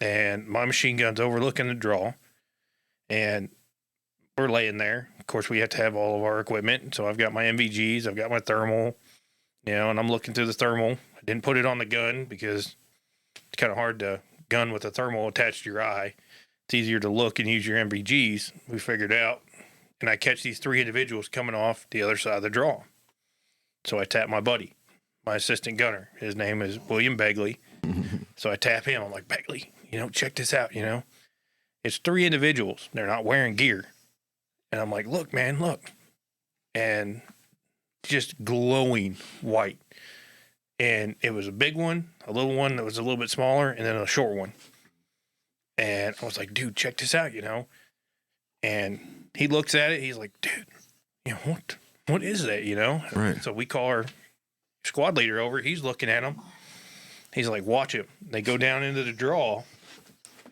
and my machine gun's overlooking the draw, and we're laying there. Of course, we have to have all of our equipment. So I've got my MVGs, I've got my thermal, and I'm looking through the thermal. I didn't put it on the gun because it's kind of hard to gun with a thermal attached to your eye. It's easier to look and use your MVGs. We figured out, and I catch these 3 individuals coming off the other side of the draw. So I tap my buddy, my assistant gunner. His name is William Begley. So I tap him. I'm like, Begley, check this out, It's 3 individuals. They're not wearing gear. And I'm like, look, man, look. And just glowing white. And it was a big one, a little one that was a little bit smaller, and then a short one. And I was like, dude, check this out, And he looks at it. He's like, dude, what is that, Right. So we call our squad leader over. He's looking at him. He's like, watch him. They go down into the draw,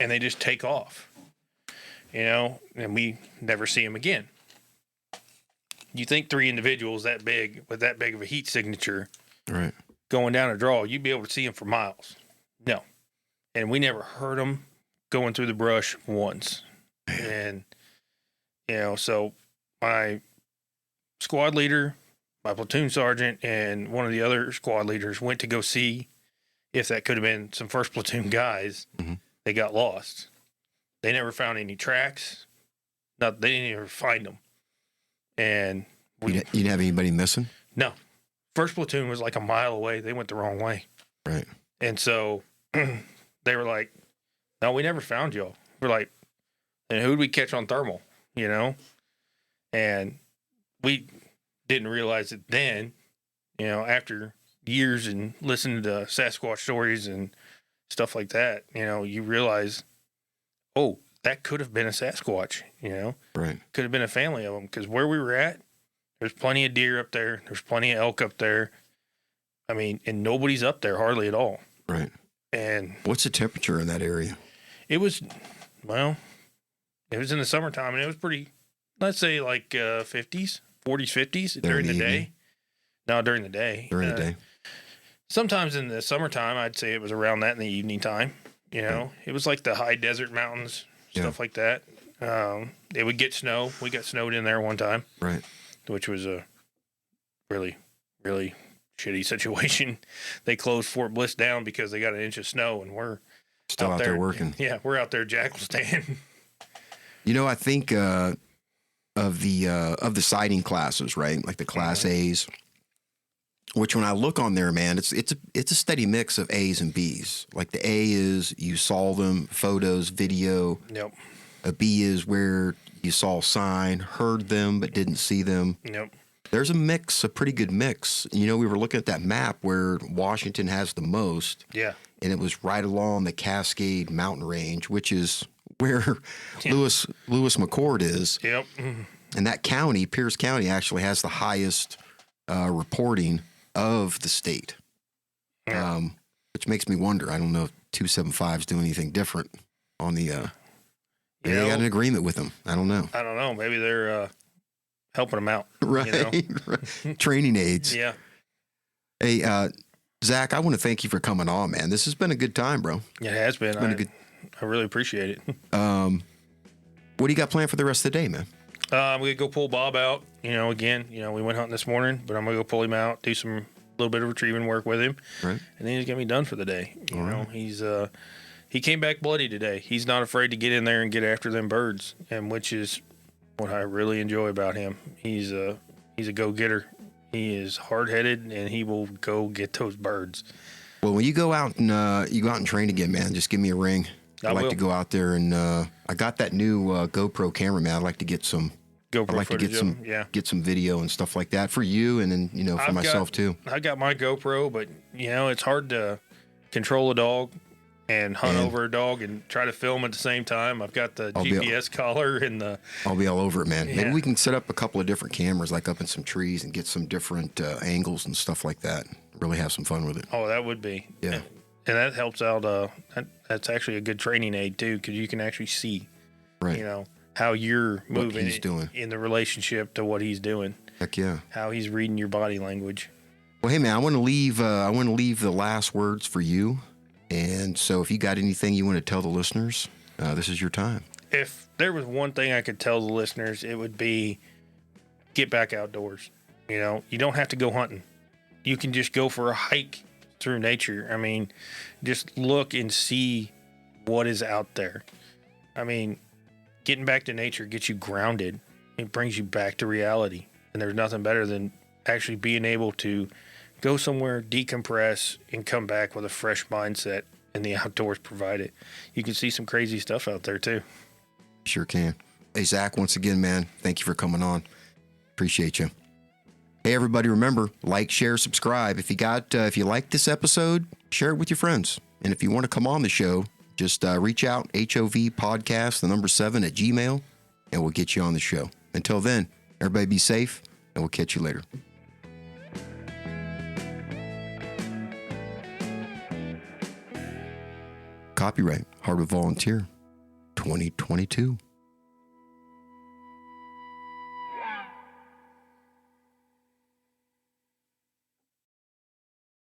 and they just take off. And we never see him again. You think 3 individuals that big with that big of a heat signature, Right, going down a draw, you'd be able to see them for miles. No. And we never heard them going through the brush once. And, so my squad leader, my platoon sergeant, and one of the other squad leaders went to go see if that could have been some first platoon guys. Mm-hmm. They got lost. They never found any tracks. They didn't even find them. And you didn't have anybody missing? No. First platoon was like a mile away. They went the wrong way. Right. And so they were like, no, we never found y'all. We're like, and who'd we catch on thermal, And we didn't realize it then, after years and listening to Sasquatch stories and stuff like that, you realize, oh, that could have been a Sasquatch, Right. Could have been a family of them. Because where we were at, there's plenty of deer up there. There's plenty of elk up there. I mean, and nobody's up there hardly at all. Right. And what's the temperature in that area? it was in the summertime, and it was pretty, let's say like 50s, 40s, 50s during the day. No, during the day. During the day. Sometimes in the summertime, I'd say it was around that in the evening time. It was like the high desert mountains, stuff like that. It would get snow. We got snowed in there one time. Right. Which was a really, really shitty situation. They closed Fort Bliss down because they got an inch of snow, and we're still out there working. Yeah, we're out there jackal stand. I think of the sighting classes, right? Like the Class A's, which when I look on there, man, it's a steady mix of A's and B's. Like the A is you saw them, photos, video. Yep. A B is where you saw a sign, heard them, but didn't see them. Yep. There's a pretty good mix. We were looking at that map where Washington has the most. Yeah. And it was right along the Cascade Mountain Range, which is where Lewis McCord is. Yep. And that county, Pierce County, actually has the highest reporting of the state, which makes me wonder. I don't know if 275 is doing anything different on the. Maybe they got an agreement with them. I don't know. Maybe they're helping them out. Right. Right. Training aids. Yeah. Hey, Zach, I want to thank you for coming on, man. This has been a good time, bro. It has been. I really appreciate it. What do you got planned for the rest of the day, man? I'm going to go pull Bob out. Again, we went hunting this morning, but I'm going to go pull him out, do some little bit of retrieving work with him. Right. And then he's going to be done for the day. You know, he's he came back bloody today. He's not afraid to get in there and get after them birds, and which is what I really enjoy about him. He's a go-getter. He is hard-headed, and he will go get those birds. Well, when you go out and train again, man, just give me a ring. I'd like to go out there and I got that new GoPro camera, man. I'd like to get some GoPro I'd like to get some video and stuff like that for you, and then for myself too. I got my GoPro, but it's hard to control a dog and hunt over a dog and try to film at the same time. I've got the GPS collar and the. I'll be all over it, man. Yeah. Maybe we can set up a couple of different cameras, like up in some trees, and get some different angles and stuff like that. Really have some fun with it. Oh, that would be. Yeah. And that helps out. That's actually a good training aid too, because you can actually see. Right. how you're What moving he's doing. in the relationship to what he's doing, Heck yeah. how he's reading your body language. Well, hey man, I want to leave the last words for you. And so if you got anything you want to tell the listeners, this is your time. If there was one thing I could tell the listeners, it would be get back outdoors. You know, you don't have to go hunting. You can just go for a hike through nature. I mean, just look and see what is out there. I mean, getting back to nature gets you grounded. It brings you back to reality. And there's nothing better than actually being able to go somewhere, decompress, and come back with a fresh mindset, and the outdoors provide it. You can see some crazy stuff out there too. Sure can. Hey, Zach, once again, man, thank you for coming on. Appreciate you. Hey, everybody, remember, like, share, subscribe. If you like this episode, share it with your friends. And if you want to come on the show, just reach out, HOV podcast, 7 at Gmail, and we'll get you on the show. Until then, everybody be safe, and we'll catch you later. Copyright Heart of Volunteer 2022.